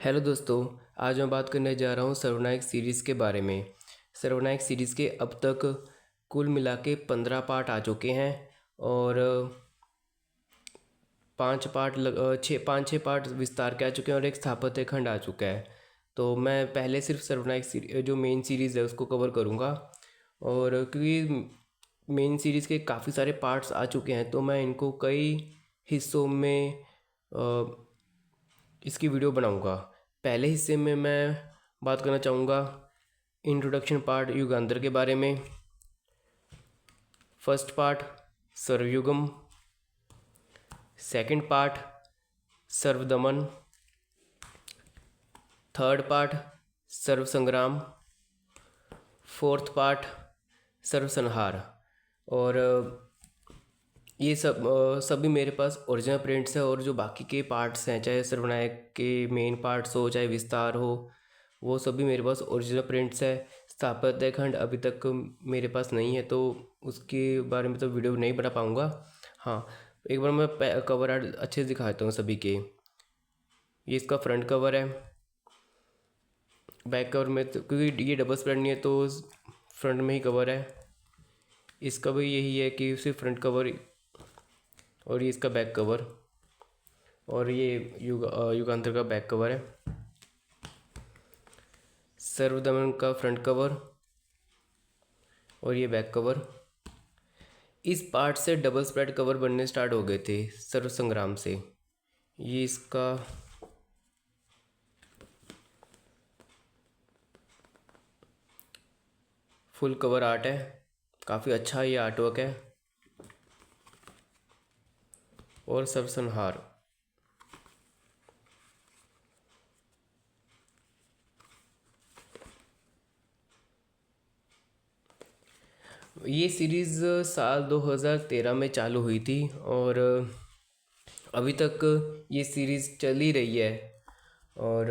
Hello दोस्तों। आज मैं बात करने जा रहा हूँ सर्वनायक सीरीज़ के बारे में। सर्वनायक सीरीज़ के अब तक कुल मिला के 15 पार्ट आ चुके हैं और 5-6 पार्ट विस्तार के आ चुके हैं और एक स्थापत्य खंड आ चुका है। तो मैं पहले सिर्फ सर्वनायक जो मेन सीरीज़ है उसको कवर करूँगा। और क्योंकि मेन सीरीज़ के काफ़ी सारे पार्ट्स आ चुके हैं तो मैं इनको कई हिस्सों में इसकी वीडियो बनाऊंगा। पहले हिस्से में मैं बात करना चाहूँगा इंट्रोडक्शन पार्ट युगांधर के बारे में। First part Sarvayugam, second part Sarvadaman, third part Sarvasangram, fourth part Sarvasanhar. और ये सभी मेरे पास ओरिजिनल प्रिंट्स है और जो बाकी के पार्ट्स हैं चाहे सर्वनायक के मेन पार्ट्स हो चाहे विस्तार हो वो सभी मेरे पास ओरिजिनल प्रिंट्स है। स्थापत्य खंड अभी तक मेरे पास नहीं है तो उसके बारे में तो वीडियो नहीं बना पाऊँगा। हाँ, एक बार मैं कवर आर्ट अच्छे से दिखाता हूँ सभी के। ये इसका फ्रंट कवर है। बैक कवर में तो क्योंकि ये डबल स्प्रेड नहीं है तो फ्रंट में ही कवर है। इसका भी यही है कि सिर्फ फ्रंट कवर और ये इसका बैक कवर और ये युगांतर का बैक कवर है। सर्वदमन का फ्रंट कवर और ये बैक कवर। इस पार्ट से डबल स्प्रेड कवर बनने स्टार्ट हो गए थे सर्व संग्राम से। ये इसका फुल कवर आर्ट है, काफ़ी अच्छा ये आर्ट वर्क है। और सर्वसंहार, ये सीरीज़ साल 2013 में चालू हुई थी और अभी तक ये सीरीज़ चल ही रही है। और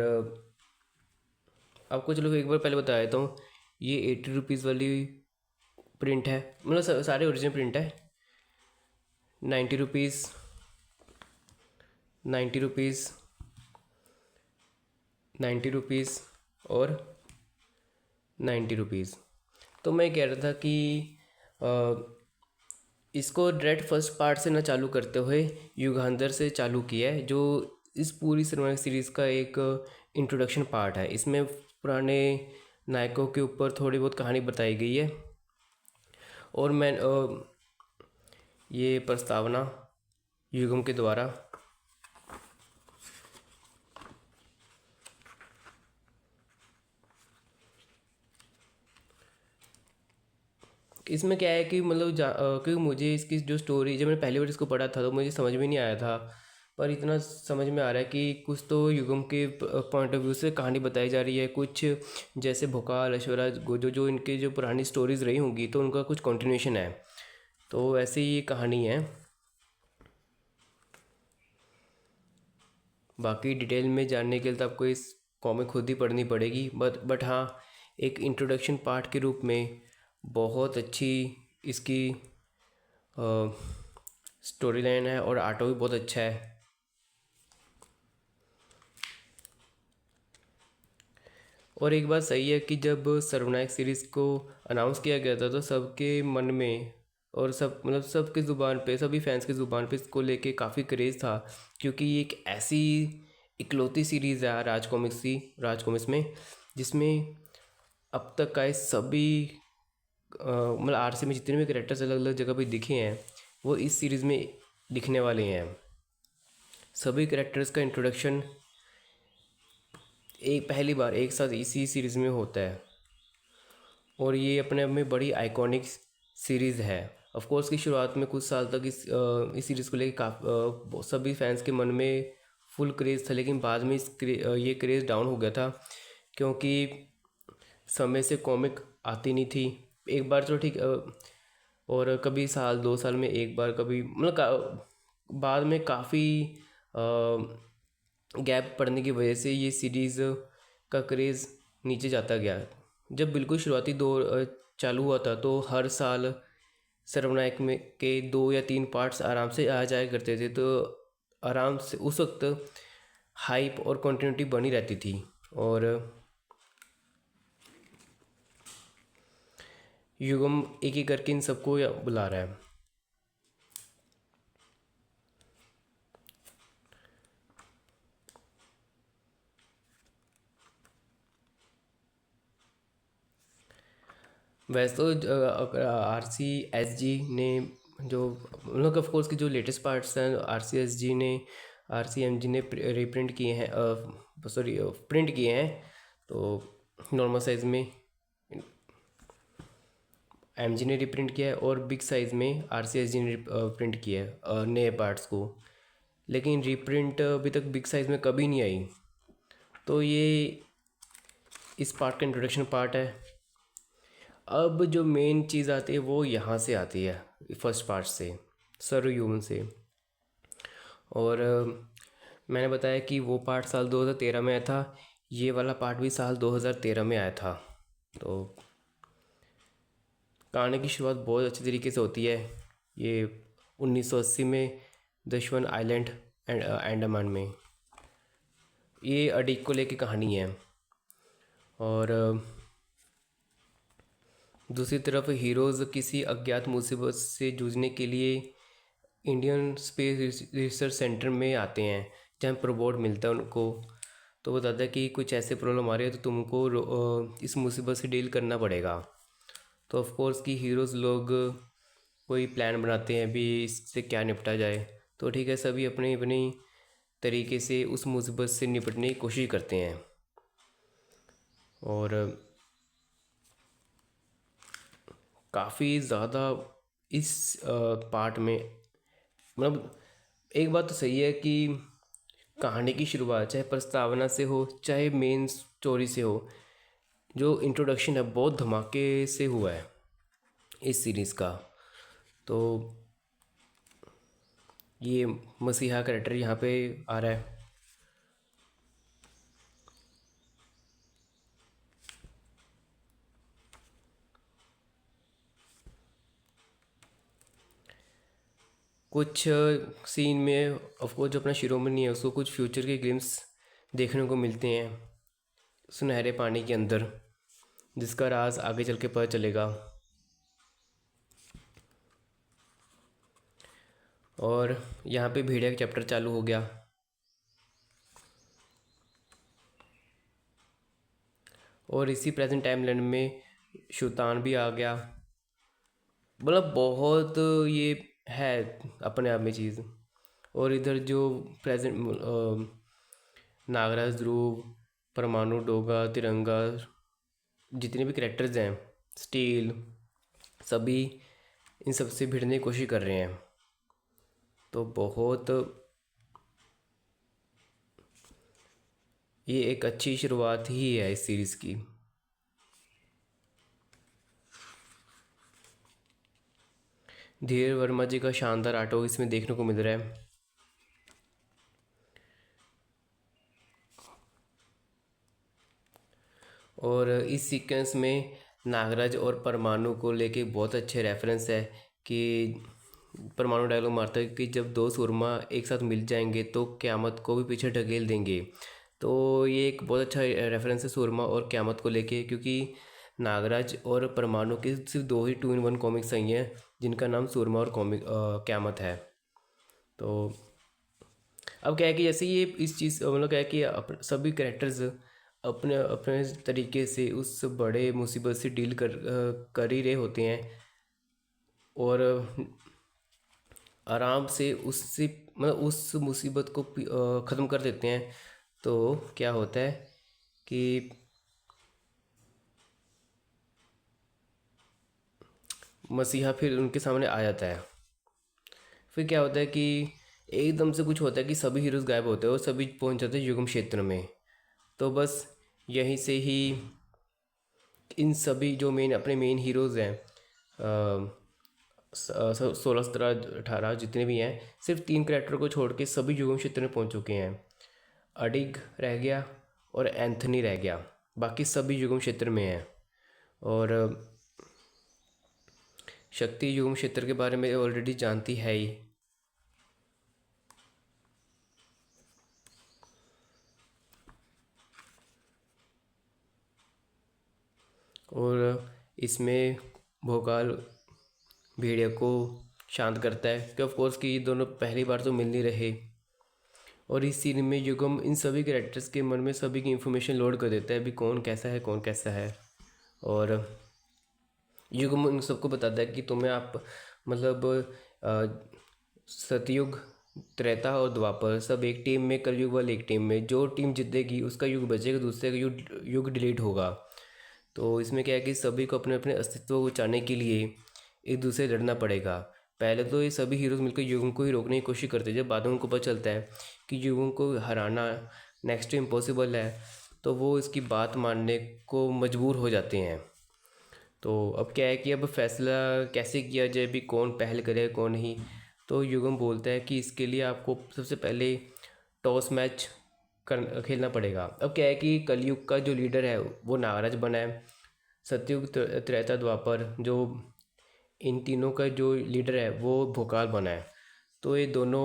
आपको चलो एक बार पहले बता देता हूँ, ये 80 रुपीज़ वाली प्रिंट है, मतलब सारे ओरिजिनल प्रिंट है। 90 रुपीज़, 90 रुपीज़, 90 रुपीज़ और 90 रुपीज़। तो मैं कह रहा था कि इसको डायरेक्ट फर्स्ट पार्ट से ना चालू करते हुए युगांधर से चालू किया है जो इस पूरी सर्वनायक सीरीज़ का एक इंट्रोडक्शन पार्ट है। इसमें पुराने नायकों के ऊपर थोड़ी बहुत कहानी बताई गई है। और मैं ये प्रस्तावना युगम के द्वारा इसमें क्या है कि मतलब क्योंकि मुझे इसकी जो स्टोरी जब मैंने पहली बार इसको पढ़ा था तो मुझे समझ में नहीं आया था, पर इतना समझ में आ रहा है कि कुछ तो युगम के पॉइंट ऑफ व्यू से कहानी बताई जा रही है। कुछ जैसे भोकाल, ऐश्वर्या, जो इनके जो पुरानी स्टोरीज रही होंगी तो उनका कुछ कंटिन्यूशन है, तो ऐसे ही ये कहानी है। बाकी डिटेल में जानने के लिए तो आपको इस कॉमिक खुद ही पढ़नी पड़ेगी, बट हाँ, एक इंट्रोडक्शन पार्ट के रूप में बहुत अच्छी इसकी स्टोरी लाइन है और आर्ट भी बहुत अच्छा है। और एक बात सही है कि जब सर्वनायक सीरीज़ को अनाउंस किया गया था तो सबके मन में और सब मतलब सबके ज़ुबान पे, सभी फैंस की ज़ुबान पे इसको लेके काफ़ी क्रेज़ था, क्योंकि ये एक ऐसी इकलौती सीरीज़ है राज कॉमिक्स में जिसमें अब तक का सभी मतलब आरसी में जितने भी कैरेक्टर्स अलग अलग जगह पे दिखे हैं वो इस सीरीज़ में दिखने वाले हैं। सभी कैरेक्टर्स का इंट्रोडक्शन एक पहली बार एक साथ इसी सीरीज़ में होता है और ये अपने आप में बड़ी आइकॉनिक सीरीज़ है। ऑफ कोर्स की शुरुआत में कुछ साल तक इस सीरीज़ को लेकर सभी फैंस के मन में फुल क्रेज़ था, लेकिन बाद में ये क्रेज़ डाउन हो गया था क्योंकि समय से कॉमिक आती नहीं थी। एक बार चलो ठीक, और कभी साल 2 साल में एक बार, कभी मतलब बाद में काफ़ी गैप पड़ने की वजह से ये सीरीज़ का क्रेज़ नीचे जाता गया। जब बिल्कुल शुरुआती दौर चालू हुआ था तो हर साल सर्वनायक में के 2 या 3 पार्ट्स आराम से आ जाया करते थे, तो आराम से उस वक्त हाइप और कंटिन्यूटी बनी रहती थी। और युगम एक एक करके इन सबको बुला रहा है। वैसे तो RCSG ने जो उन लोग ऑफ कोर्स की जो लेटेस्ट पार्ट्स हैं RCSG ने RCMG ने रिप्रिंट किए हैं, सॉरी प्रिंट किए हैं। तो नॉर्मल साइज़ में MG ने रिप्रिंट किया है और बिग साइज़ में RCSG ने प्रिंट किया है नए पार्ट्स को। लेकिन रीप्रिंट अभी तक बिग साइज़ में कभी नहीं आई। तो ये इस पार्ट का इंट्रोडक्शन पार्ट है। अब जो मेन चीज़ आती है वो यहाँ से आती है, फर्स्ट पार्ट से, सर्व ह्यूमन से। और मैंने बताया कि वो पार्ट साल 2013 में आया था, ये वाला पार्ट भी साल 2013 में आया था। तो कहानी की शुरुआत बहुत अच्छी तरीके से होती है। ये 1980 में दशवन आइलैंड अंडमान में ये अडिग को लेके कहानी है। और दूसरी तरफ हीरोज़ किसी अज्ञात मुसीबत से जूझने के लिए इंडियन स्पेस रिसर्च सेंटर में आते हैं, जहाँ प्रोबोट मिलता है उनको। तो बताता है कि कुछ ऐसे प्रॉब्लम आ रही है तो तुमको इस मुसीबत से डील करना पड़ेगा। तो ऑफ कोर्स कि हीरोज़ लोग कोई प्लान बनाते हैं भी इससे क्या निपटा जाए। तो ठीक है, सभी अपनी अपनी तरीके से उस मुसीबत से निपटने की कोशिश करते हैं। और काफ़ी ज़्यादा इस पार्ट में, मतलब एक बात तो सही है कि कहानी की शुरुआत चाहे प्रस्तावना से हो चाहे मेन स्टोरी से हो, जो इंट्रोडक्शन है बहुत धमाके से हुआ है इस सीरीज़ का। तो ये मसीहा कैरेक्टर यहाँ पे आ रहा है। कुछ सीन में ऑफकोर्स जो अपना शिरोमणि है उसको कुछ फ्यूचर के ग्लिम्स देखने को मिलते हैं सुनहरे पानी के अंदर, जिसका राज आगे चल के पता चलेगा। और यहाँ पे भेड़िया का चैप्टर चालू हो गया। और इसी प्रेजेंट टाइमलाइन में शुतान भी आ गया। मतलब बहुत ये है अपने आप में चीज़। और इधर जो प्रेजेंट नागराज, ध्रुव, परमाणु, डोगा, तिरंगा, जितने भी कैरेक्टर्स हैं, स्टील, सभी इन सब से भिड़ने की कोशिश कर रहे हैं। तो बहुत ये एक अच्छी शुरुआत ही है इस सीरीज़ की। धीर वर्मा जी का शानदार आर्टवर्क इसमें देखने को मिल रहा है। और इस सीक्वेंस में नागराज और परमाणु को लेके बहुत अच्छे रेफरेंस है कि परमाणु डायलॉग मारता है कि जब दो सुरमा एक साथ मिल जाएंगे तो क़यामत को भी पीछे ढकेल देंगे। तो ये एक बहुत अच्छा रेफरेंस है सुरमा और क़यामत को लेके, क्योंकि नागराज और परमाणु के सिर्फ दो ही 2-in-1 कॉमिक्स आई हैं जिनका नाम सुरमा और क़यामत है। तो अब क्या है कि जैसे ये इस चीज़ मतलब क्या है कि सभी कैरेक्टर्स अपने अपने तरीके से उस बड़े मुसीबत से डील कर ही रहे होते हैं और आराम से उससे मतलब उस मुसीबत को ख़त्म कर देते हैं। तो क्या होता है कि मसीहा फिर उनके सामने आ जाता है। फिर क्या होता है कि एकदम से कुछ होता है कि सभी हीरोज़ गायब होते हैं और सभी पहुंच जाते हैं युगम क्षेत्र में। तो बस यहीं से ही इन सभी जो मेन अपने मेन हीरोज़ हैं 16, 17, 18 जितने भी हैं, सिर्फ 3 कैरेक्टर को छोड़ के सभी युगम क्षेत्र में पहुंच चुके हैं। अडिग रह गया और एंथनी रह गया, बाकी सभी युगम क्षेत्र में हैं। और शक्ति युगम क्षेत्र के बारे में ऑलरेडी जानती है ही। और इसमें भोकाल भेड़िया को शांत करता है कि ऑफ कोर्स कि ये दोनों पहली बार तो मिल नहीं रहे। और इस सीन में युगम इन सभी कैरेक्टर्स के मन में सभी की इन्फॉर्मेशन लोड कर देता है, अभी कौन कैसा है कौन कैसा है। और युगम उन सबको बताता है कि तुम्हें आप मतलब सतयुग, त्रेता और द्वापर सब एक टीम में, कलयुग वाले एक टीम में, जो टीम जीतेगी उसका युग बचेगा, दूसरे का युग डिलीट होगा। तो इसमें क्या है कि सभी को अपने अपने अस्तित्व को बचाने के लिए एक दूसरे से लड़ना पड़ेगा। पहले तो ये सभी हीरोज़ मिलकर युगों को ही रोकने की कोशिश करते हैं, जब बाद में उनको पता चलता है कि युगों को हराना नेक्स्ट टू इम्पॉसिबल है, तो वो इसकी बात मानने को मजबूर हो जाते हैं। तो अब क्या है कि अब फैसला कैसे किया जाए, भी कौन पहल करे कौन नहीं। तो युगम बोलता है कि इसके लिए आपको सबसे पहले टॉस मैच कर खेलना पड़ेगा। अब क्या है कि कलयुग का जो लीडर है वो नागराज बना है, सतयुग त्रेता द्वापर जो इन तीनों का जो लीडर है वो भोकाल बना है। तो ये दोनों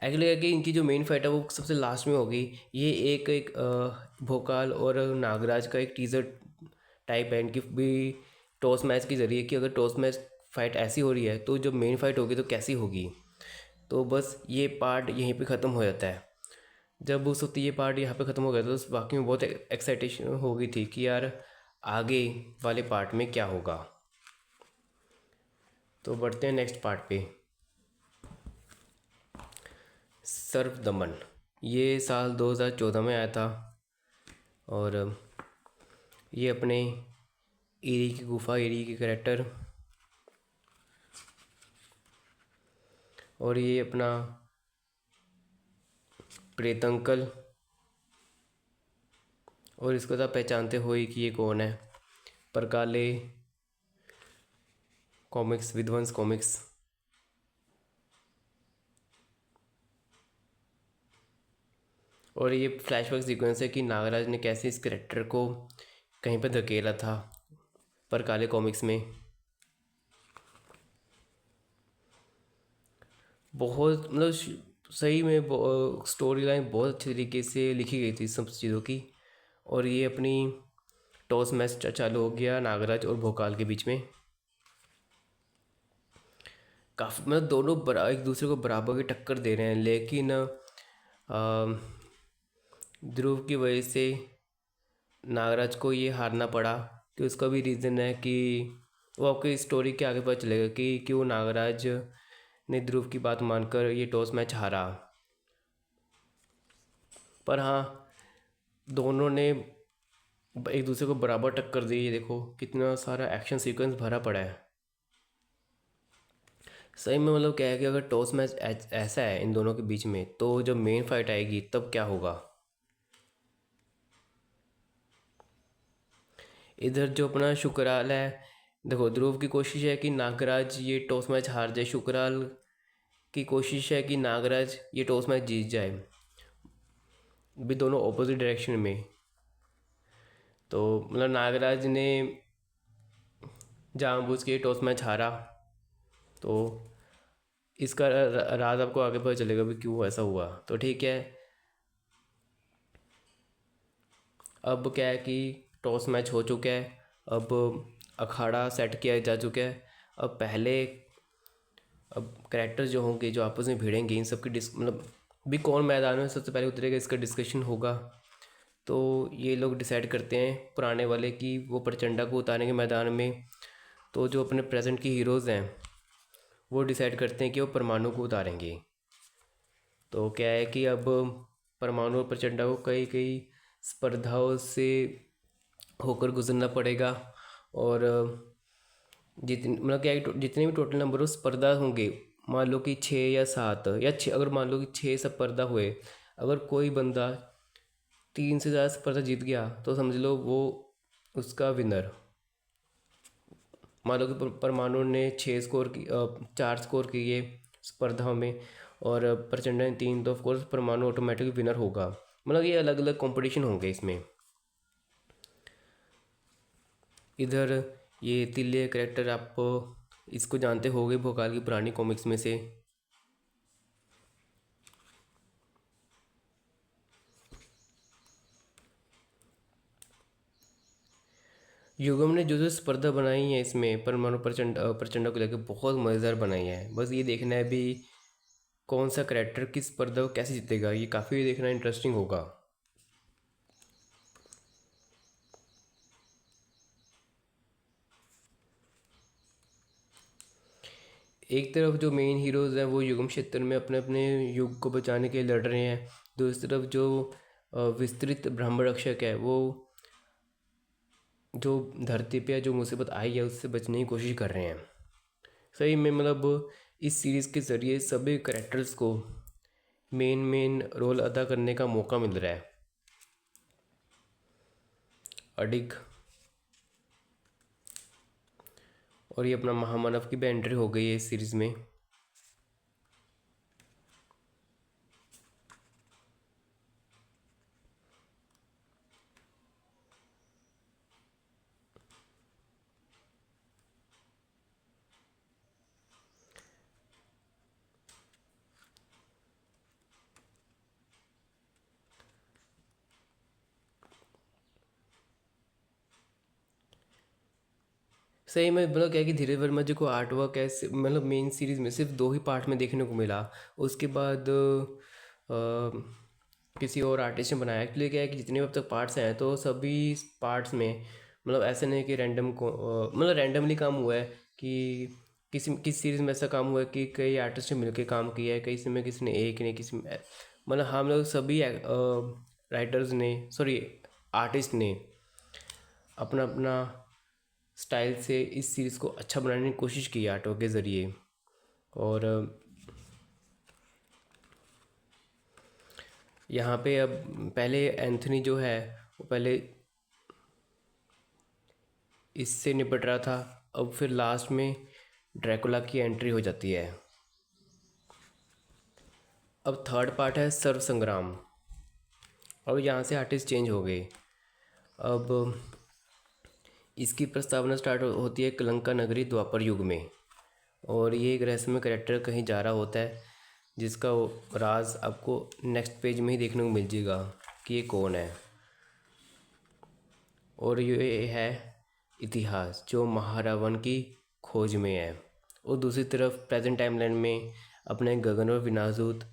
एक्चुअली है कि इनकी जो मेन फाइट है वो सबसे लास्ट में होगी। ये एक एक भोकाल और नागराज का एक टीज़र टाइप है इनकी भी टॉस मैच के ज़रिए, कि अगर टॉस मैच फाइट ऐसी हो रही है तो जो मेन फाइट होगी तो कैसी होगी। तो बस ये पार्ट यहीं पे ख़त्म हो जाता है। जब उस वक्त ये पार्ट यहाँ पे ख़त्म हो गया तो उस वाकई में बहुत एक्साइटेशन हो गई थी कि यार आगे वाले पार्ट में क्या होगा। तो बढ़ते हैं नेक्स्ट पार्ट पे। सर्व दमन, ये साल 2014 में आया था। और ये अपने एरी की गुफा, एरी के कैरेक्टर, और ये अपना प्रेत अंकल, और इसको तो आप पहचानते हो ही कि ये कौन है, परकाले कॉमिक्स, विध्वंस कॉमिक्स। और ये फ्लैशबैक सीक्वेंस है कि नागराज ने कैसे इस कैरेक्टर को कहीं पर धकेला था परकाले कॉमिक्स में। बहुत मतलब सही में स्टोरी लाइन बहुत अच्छी तरीके से लिखी गई थी सब चीज़ों की। और ये अपनी टॉस मैच चालू हो गया नागराज और भोकाल के बीच में। काफ़ी मतलब दोनों एक दूसरे को बराबर की टक्कर दे रहे हैं, लेकिन ध्रुव की वजह से नागराज को ये हारना पड़ा। कि उसका भी रीज़न है कि वो आपकी स्टोरी के आगे पता चलेगा कि क्यों नागराज ने ध्रुव की बात मानकर ये टॉस मैच हारा। पर हाँ, दोनों ने एक दूसरे को बराबर टक्कर दी। ये देखो कितना सारा एक्शन सीक्वेंस भरा पड़ा है। सही में मतलब क्या है कि अगर टॉस मैच ऐसा है इन दोनों के बीच में, तो जब मेन फाइट आएगी तब क्या होगा। इधर जो अपना शुक्राल है, देखो ध्रुव की कोशिश है कि नागराज ये टॉस मैच हार जाए, शुक्राल की कोशिश है कि नागराज ये टॉस मैच जीत जाए, भी दोनों ऑपोजिट डायरेक्शन में। तो मतलब नागराज ने जानबूझ के टॉस मैच हारा। तो इसका राज आपको आगे पता चलेगा भी क्यों ऐसा हुआ। तो ठीक है, अब क्या है कि टॉस मैच हो चुका है, अब अखाड़ा सेट किया जा चुका है। अब पहले अब कैरेक्टर्स जो होंगे जो आपस में भिड़ेंगे, इन सब की मतलब भी कौन मैदान में सबसे पहले उतरेगा इसका डिस्कशन होगा। तो ये लोग डिसाइड करते हैं पुराने वाले कि वो प्रचंडा को उतारेंगे मैदान में। तो जो अपने प्रेजेंट के हीरोज़ हैं वो डिसाइड करते हैं कि वो परमाणु को उतारेंगे। तो क्या है कि अब परमाणु और प्रचंडा को कई कई स्पर्धाओं से होकर गुजरना पड़ेगा। और जितने मतलब क्या है कि जितने भी टोटल नंबर ऑफ स्पर्धा होंगे, मान लो कि 6 या 7 या 6, अगर मान लो कि 6 स्पर्धा हुए, अगर कोई बंदा 3 से ज़्यादा स्पर्धा जीत गया तो समझ लो वो उसका विनर। मान लो कि परमाणु ने 6 स्कोर की 4 स्कोर किए स्पर्धाओं में, और प्रचंड ने 3, तो ऑफकोर्स परमाणु ऑटोमेटिक विनर होगा। मतलब ये अलग अलग कंपटीशन होंगे इसमें। इधर ये तिल्ले करेक्टर, आप इसको जानते होंगे भोकाल की पुरानी कॉमिक्स में से। युगम ने जो जो स्पर्धा बनाई है इसमें परमाणु प्रचंडा को लेकर बहुत मज़ेदार बनाई है। बस ये देखना है भी कौन सा करेक्टर किस स्पर्धा को कैसे जीतेगा, ये काफ़ी देखना इंटरेस्टिंग होगा। एक तरफ जो मेन हीरोज़ हैं वो युगम क्षेत्र में अपने अपने युग को बचाने के लिए लड़ रहे हैं। दूसरी तरफ जो विस्तृत ब्रह्म रक्षक है वो जो धरती पे जो मुसीबत आई है उससे बचने की कोशिश कर रहे हैं। सही में मतलब इस सीरीज़ के ज़रिए सभी करेक्टर्स को मेन मेन रोल अदा करने का मौका मिल रहा है। अडिग और ये अपना महामानव की भी एंट्री हो गई है इस सीरीज़ में। सही में मतलब क्या है कि धीरज वर्मा जी को आर्ट वर्क है मतलब मेन सीरीज़ में सिर्फ 2 ही पार्ट में देखने को मिला। उसके बाद किसी और आर्टिस्ट ने बनाया। एक्चुअली क्या है कि जितने भी अब तक पार्ट्स हैं तो सभी पार्ट्स में मतलब ऐसा नहीं कि रैंडम को मतलब रैंडमली काम हुआ है कि किसी सीरीज़ में ऐसा काम हुआ है कि कई आर्टिस्ट ने मिलकर काम किया है, किसी में किसी ने एक ने किसी में मतलब हम लोग सभी राइटर्स ने सॉरी आर्टिस्ट ने अपना अपना स्टाइल से इस सीरीज़ को अच्छा बनाने की कोशिश की आर्टवर्क के ज़रिए। और यहाँ पे अब पहले एंथनी जो है वो पहले इससे निपट रहा था, अब फिर लास्ट में ड्रैकुला की एंट्री हो जाती है। अब थर्ड पार्ट है सर्व संग्राम। और यहाँ से आर्टिस्ट चेंज हो गए। अब इसकी प्रस्तावना स्टार्ट होती है कलंका नगरी द्वापर युग में। और ये एक रहस्यमय करेक्टर कहीं जा रहा होता है जिसका राज आपको नेक्स्ट पेज में ही देखने को मिल जाएगा कि ये कौन है। और ये है इतिहास जो महारावण की खोज में है। और दूसरी तरफ प्रेजेंट टाइमलाइन में अपने गगन और विनाशदूत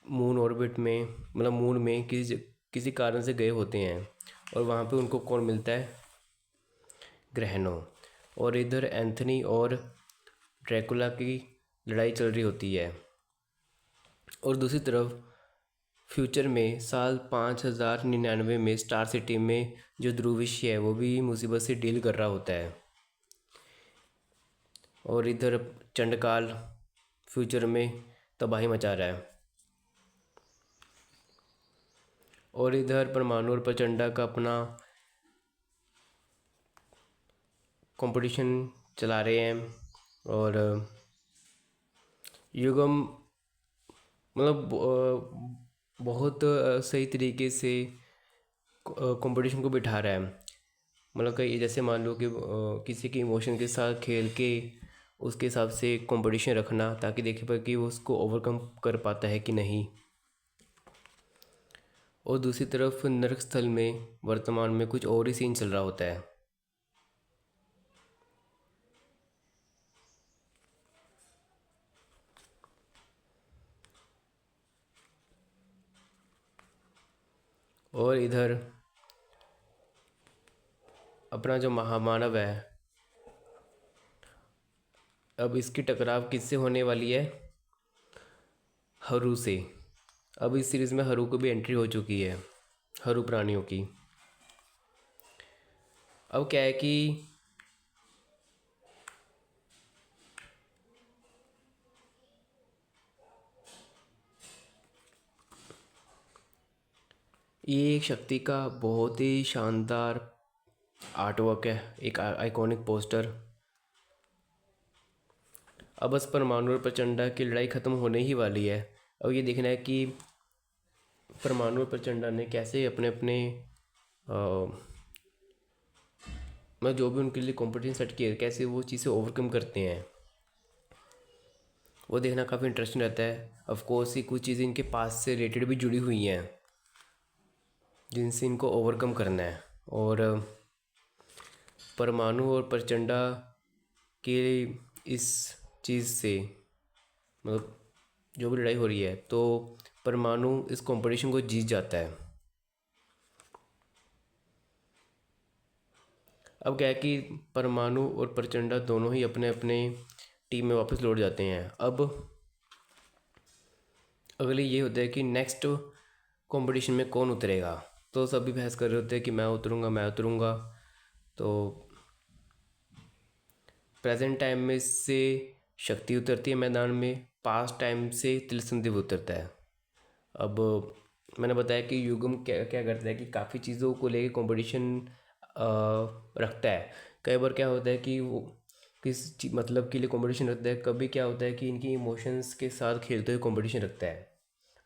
मून ऑर्बिट में मतलब मून में किसी कारण से गए होते हैं और वहाँ पे उनको कौन मिलता है, ग्रहणों। और इधर एंथनी और ड्रैकुला की लड़ाई चल रही होती है। और दूसरी तरफ फ्यूचर में साल 5099 में स्टार सिटी में जो ध्रुविष्य है वो भी मुसीबत से डील कर रहा होता है। और इधर चंडकाल फ्यूचर में तबाही मचा रहा है। और इधर परमाणु और प्रचंडा का अपना कंपटीशन चला रहे हैं। और युगम मतलब बहुत सही तरीके से कंपटीशन को बिठा रहा है। मतलब कई जैसे मान लो कि किसी के इमोशन के साथ खेल के उसके हिसाब से कंपटीशन रखना ताकि देखे पाए कि वो उसको ओवरकम कर पाता है कि नहीं। और दूसरी तरफ नरक स्थल में वर्तमान में कुछ और ही सीन चल रहा होता है। और इधर अपना जो महामानव है अब इसकी टकराव किससे होने वाली है, हरू से। अब इस सीरीज़ में हरू को भी एंट्री हो चुकी है, हरू प्राणियों की। अब क्या है कि ये एक शक्ति का बहुत ही शानदार आर्टवर्क है, एक आइकॉनिक पोस्टर। अब बस परमाणु और प्रचंडा की लड़ाई ख़त्म होने ही वाली है। अब ये देखना है कि परमाणु और प्रचंडा ने कैसे अपने अपने मतलब जो भी उनके लिए कॉम्पिटिशन सेट किए कैसे वो चीज़ें ओवरकम करते हैं, वो देखना काफ़ी इंटरेस्टिंग रहता है। ऑफ कोर्स ये कुछ चीज़ें इनके पास से रिलेटेड भी जुड़ी हुई हैं जिनसे इनको ओवरकम करना है। और परमाणु और प्रचंडा के इस चीज़ से, मतलब जो भी लड़ाई हो रही है, तो परमाणु इस कंपटीशन को जीत जाता है। अब क्या है कि परमाणु और प्रचंडा दोनों ही अपने अपने टीम में वापस लौट जाते हैं। अब अगले ये होता है कि नेक्स्ट कंपटीशन में कौन उतरेगा। तो सभी बहस कर रहे होते हैं कि मैं उतरूँगा, मैं उतरूँगा। तो प्रेजेंट टाइम में से शक्ति उतरती है मैदान में, पास्ट टाइम से तिलस्म उतरता है। अब मैंने बताया कि युगम क्या क्या करता है कि काफ़ी चीज़ों को लेके कंपटीशन रखता है। कई बार क्या होता है कि वो मतलब के लिए कंपटीशन रखता है, कभी क्या होता है कि इनकी इमोशंस के साथ खेलते हुए कंपटीशन रखता है।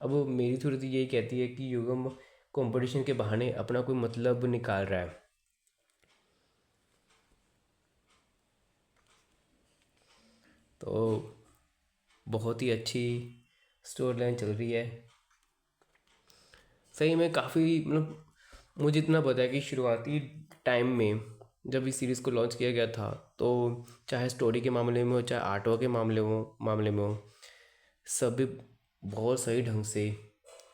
अब मेरी थोड़ी सी यही कहती है कि युगम कंपटीशन के बहाने अपना कोई मतलब निकाल रहा है। तो बहुत ही अच्छी स्टोरी लाइन चल रही है। सही में काफ़ी, मतलब मुझे इतना पता है कि शुरुआती टाइम में जब इस सीरीज़ को लॉन्च किया गया था, तो चाहे स्टोरी के मामले में हो, चाहे आर्टवर्क के मामले में हो, सभी बहुत सही ढंग से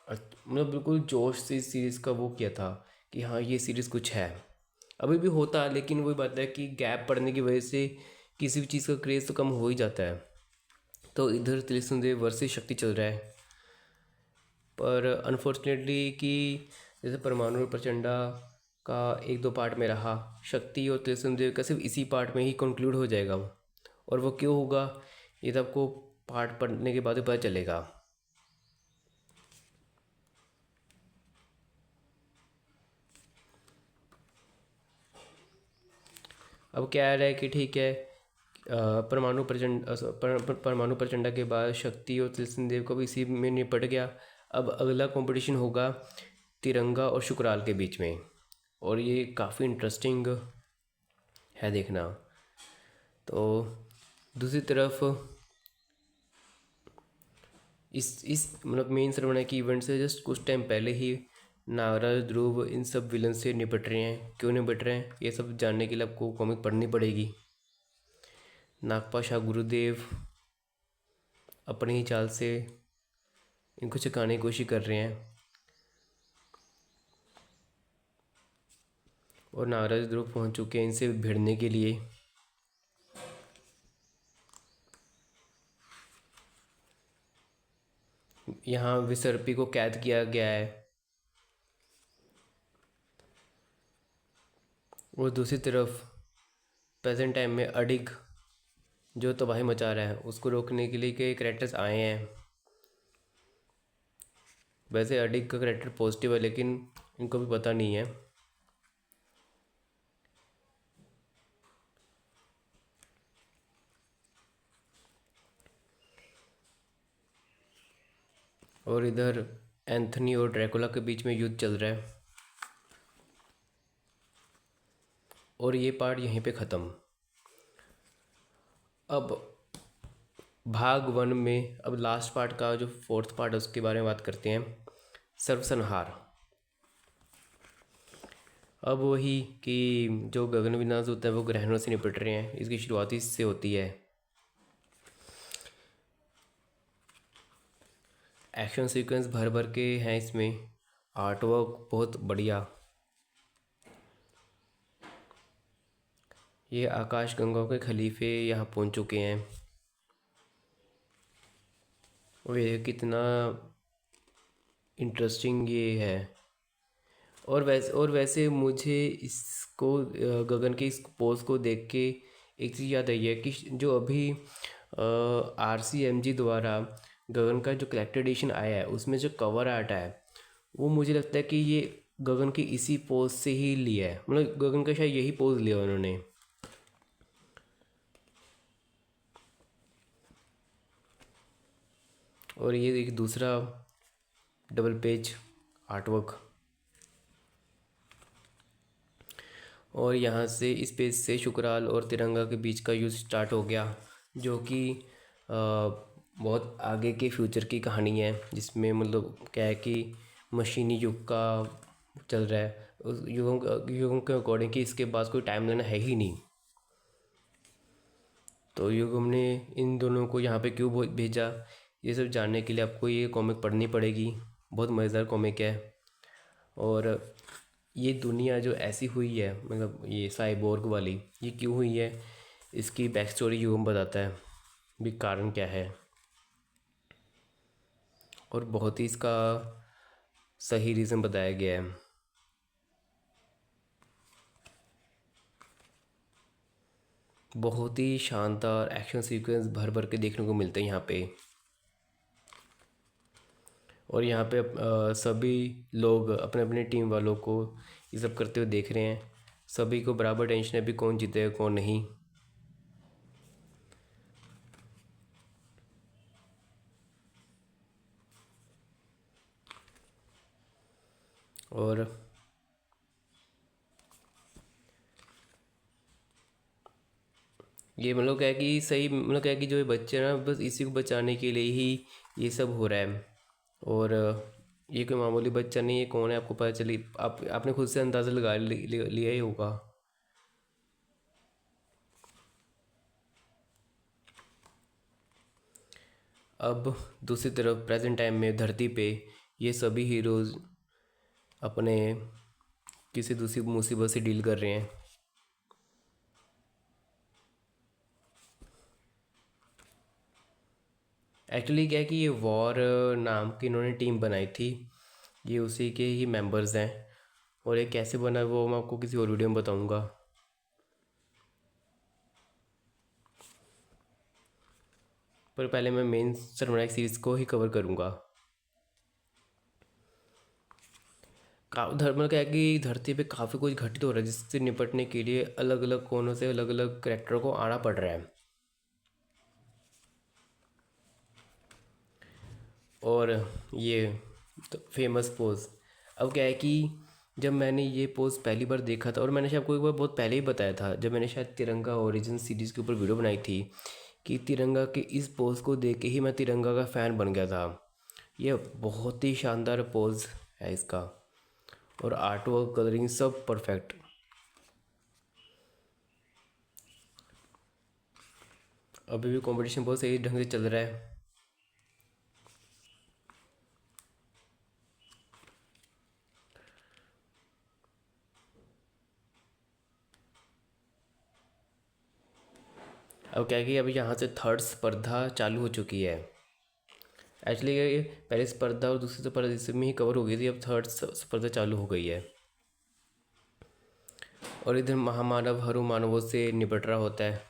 मतलब बिल्कुल जोश से इस सीरीज़ का वो किया था कि हाँ ये सीरीज़ कुछ है। अभी भी होता, लेकिन वही बात है कि गैप पड़ने की वजह से किसी भी चीज़ का क्रेज़ तो कम हो ही जाता है। तो इधर त्रिशूलदेव वर्सेस शक्ति चल रहा है, पर अनफॉर्चुनेटली कि जैसे परमाणु और प्रचंडा का एक दो पार्ट में रहा, शक्ति और त्रिशूलदेव का सिर्फ इसी पार्ट में ही कंक्लूड हो जाएगा वो। और वो क्यों होगा ये तो आपको पार्ट पढ़ने के बाद ही पता चलेगा। अब क्या है कि ठीक है, परमाणु प्रचंडा के बाद शक्ति और त्रिशूलदेव को भी इसी में निपट गया। अब अगला कंपटीशन होगा तिरंगा और शुक्राल के बीच में, और ये काफ़ी इंटरेस्टिंग है देखना। तो दूसरी तरफ इस मतलब मेन सरवण की इवेंट से जस्ट कुछ टाइम पहले ही नागराज, ध्रुव इन सब विलन से निपट रहे हैं। क्यों निपट रहे हैं ये सब जानने के लिए आपको कॉमिक पढ़नी पड़ेगी। नागपाशा गुरुदेव अपनी ही चाल से इनको चुकाने की कोशिश कर रहे हैं, और नागराज ध्रुव पहुंच चुके हैं इनसे भिड़ने के लिए। यहाँ विसर्पी को कैद किया गया है, और दूसरी तरफ प्रेजेंट टाइम में अडिग जो तबाही मचा रहा है उसको रोकने के लिए कई कैरेक्टर्स आए हैं। वैसे अडिग का कैरेक्टर पॉजिटिव है, लेकिन इनको भी पता नहीं है। और इधर एंथनी और ड्रैकुला के बीच में युद्ध चल रहा है, और ये पार्ट यहीं पे ख़त्म। अब भाग 1 में अब लास्ट पार्ट का जो 4th पार्ट है उसके बारे में बात करते हैं, सर्वसंहार। अब वही कि जो गगन विनाश होता है वो ग्रहणों से निपट रहे हैं, इसकी शुरुआत इससे होती है। एक्शन सीक्वेंस भर भर के हैं इसमें, आर्टवर्क बहुत बढ़िया। ये आकाश गंगाओं के खलीफे यहाँ पहुँच चुके हैं, और ये कितना इंटरेस्टिंग ये है। और वैसे मुझे इसको गगन के इस पोज को देख के एक चीज़ याद आई है कि जो अभी RCMG द्वारा गगन का जो कलेक्टेड एडिशन आया है उसमें जो कवर आर्ट है वो मुझे लगता है कि ये गगन की इसी पोज से ही लिया है, मतलब गगन का शायद यही पोज लिया उन्होंने। और ये एक दूसरा डबल पेज आर्टवर्क, और यहाँ से इस पेज से शुक्राल और तिरंगा के बीच का युद्ध स्टार्ट हो गया, जो कि बहुत आगे के फ्यूचर की कहानी है, जिसमें मतलब क्या है कि मशीनी युग का चल रहा है उस युगों के अकॉर्डिंग कि इसके पास कोई टाइम लाइन है ही नहीं। तो युगम ने इन दोनों को यहाँ पे क्यों भेजा, ये सब जानने के लिए आपको ये कॉमिक पढ़नी पड़ेगी। बहुत मज़ेदार कॉमिक है। और ये दुनिया जो ऐसी हुई है, मतलब ये साइबोर्ग वाली, ये क्यों हुई है, इसकी बैक स्टोरी युगम बताता है भी कारण क्या है। और बहुत ही इसका सही रीज़न बताया गया है। बहुत ही शानदार एक्शन सीक्वेंस भर भर के देखने को मिलते हैं यहाँ पे। और यहाँ पे सभी लोग अपने अपने टीम वालों को ये सब करते हुए देख रहे हैं। सभी को बराबर टेंशन है भी कौन जीतेगा कौन नहीं। और ये मतलब क्या है कि सही, मतलब क्या है कि जो ये बच्चे हैं ना, बस इसी को बचाने के लिए ही ये सब हो रहा है। और ये कोई मामूली बच्चा नहीं है, कौन है आपको पता चली, आपने खुद से अंदाज़ा लगा लिया ही होगा। अब दूसरी तरफ प्रेजेंट टाइम में धरती पे ये सभी हीरोज़ अपने किसी दूसरी मुसीबत से डील कर रहे हैं। एक्चुअली क्या है कि ये वॉर नाम की इन्होंने टीम बनाई थी, ये उसी के ही मेंबर्स हैं। और ये कैसे बना वो मैं आपको किसी और वीडियो में बताऊंगा। पर पहले मैं मेन सर्वनायक सीरीज़ को ही कवर करूंगा। धर्म क्या है कि धरती पे काफ़ी कुछ घटित हो रहा है, जिससे निपटने के लिए अलग अलग कोनों से अलग अलग करेक्टरों को आना पड़ रहा है। और ये तो फेमस पोज, अब क्या है कि जब मैंने ये पोज पहली बार देखा था, और मैंने शायद आपको एक बार बहुत पहले ही बताया था जब मैंने शायद तिरंगा ओरिजिन सीरीज़ के ऊपर वीडियो बनाई थी, कि तिरंगा के इस पोज को देख के ही मैं तिरंगा का फ़ैन बन गया था। ये बहुत ही शानदार पोज है इसका। और आर्ट वर्क, कलरिंग सब परफेक्ट। अभी भी कंपटीशन बहुत सही ढंग से चल रहा है। अब क्या है कि अभी यहाँ से थर्ड स्पर्धा चालू हो चुकी है। एक्चुअली ये पहली स्पर्धा और दूसरी स्पर्धा इसमें ही कवर हो गई थी, अब थर्ड स्पर्धा चालू हो गई है। और इधर महामानव हरु मानवों से निपट रहा होता है।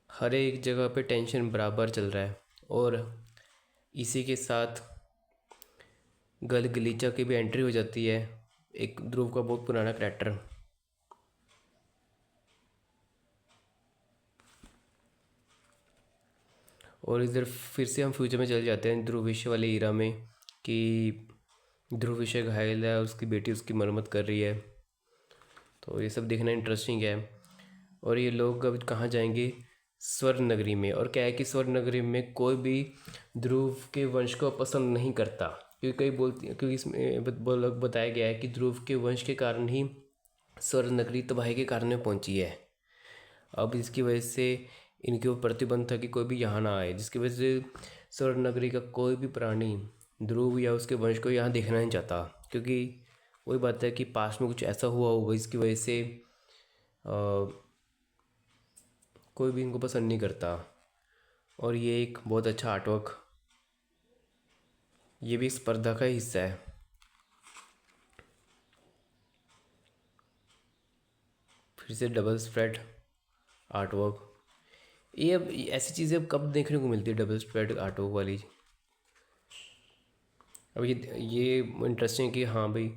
हर एक जगह पे टेंशन बराबर चल रहा है। और इसी के साथ गल गलीचा की भी एंट्री हो जाती है, एक ध्रुव का बहुत पुराना करैक्टर। और इधर फिर से हम फ्यूचर में चले जाते हैं ध्रुव विषय वाले ईरा में, कि ध्रुव विषय घायल है, उसकी बेटी उसकी मरम्मत कर रही है। तो ये सब देखना इंटरेस्टिंग है। और ये लोग अब कहाँ जाएंगे, स्वर्ण नगरी में। और क्या है कि स्वर्ण नगरी में कोई भी ध्रुव के वंश को पसंद नहीं करता, क्योंकि कई बोलती, क्योंकि इसमें बताया गया है कि ध्रुव के वंश के कारण ही स्वर्ण नगरी तबाही के कारण में पहुंची है। अब इसकी वजह से इनके ऊपर प्रतिबंध था कि कोई भी यहाँ ना आए, जिसकी वजह से स्वर्ण नगरी का कोई भी प्राणी ध्रुव या उसके वंश को यहाँ देखना नहीं चाहता। क्योंकि वही बात है कि पास में कुछ ऐसा हुआ होगा जिसकी वजह से कोई भी इनको पसंद नहीं करता। और ये एक बहुत अच्छा आर्टवर्क, ये भी स्पर्धा का हिस्सा है। फिर से डबल स्प्रेड आर्टवर्क, ये अब ऐसी चीज़ें अब कब देखने को मिलती है, डबल स्प्रेड आर्टवर्क वाली। अब ये इंटरेस्टिंग है कि हाँ भाई,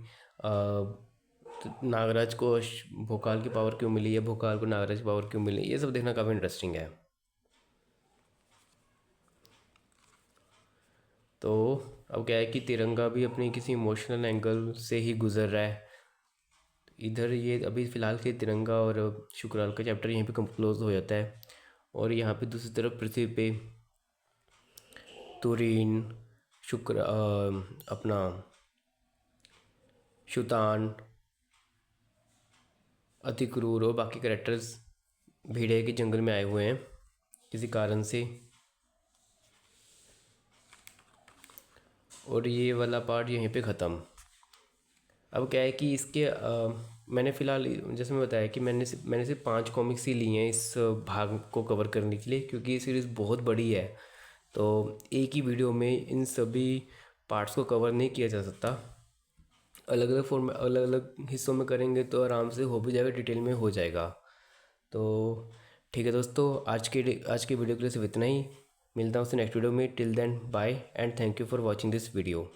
नागराज को भोकाल की पावर क्यों मिली है, भोकाल को नागराज की पावर क्यों मिली, ये सब देखना काफ़ी इंटरेस्टिंग है। तो अब क्या है कि तिरंगा भी अपने किसी इमोशनल एंगल से ही गुजर रहा है। इधर ये अभी फ़िलहाल के तिरंगा और शुक्राल का चैप्टर यहीं पे क्लोज हो जाता है। और यहाँ पे दूसरी तरफ पृथ्वी पे तुरीन, शुक्र, अपना शुतान, अतिक्रूर और बाकी कैरेक्टर्स भेड़िया के जंगल में आए हुए हैं किसी कारण से। और ये वाला पार्ट यहीं पे ख़त्म। अब क्या है कि इसके मैंने फ़िलहाल, जैसे मैं बताया कि मैंने सिर्फ 5 कॉमिक्स ही लिए हैं इस भाग को कवर करने के लिए, क्योंकि ये सीरीज़ बहुत बड़ी है। तो एक ही वीडियो में इन सभी पार्ट्स को कवर नहीं किया जा सकता। अलग अलग अलग अलग हिस्सों में करेंगे तो आराम से हो भी जाएगा, डिटेल में हो जाएगा। तो ठीक है दोस्तों, आज के वीडियो के लिए सिर्फ इतना ही। मिलता हूँ उससे नेक्स्ट वीडियो में। Till then bye and thank you for watching this video.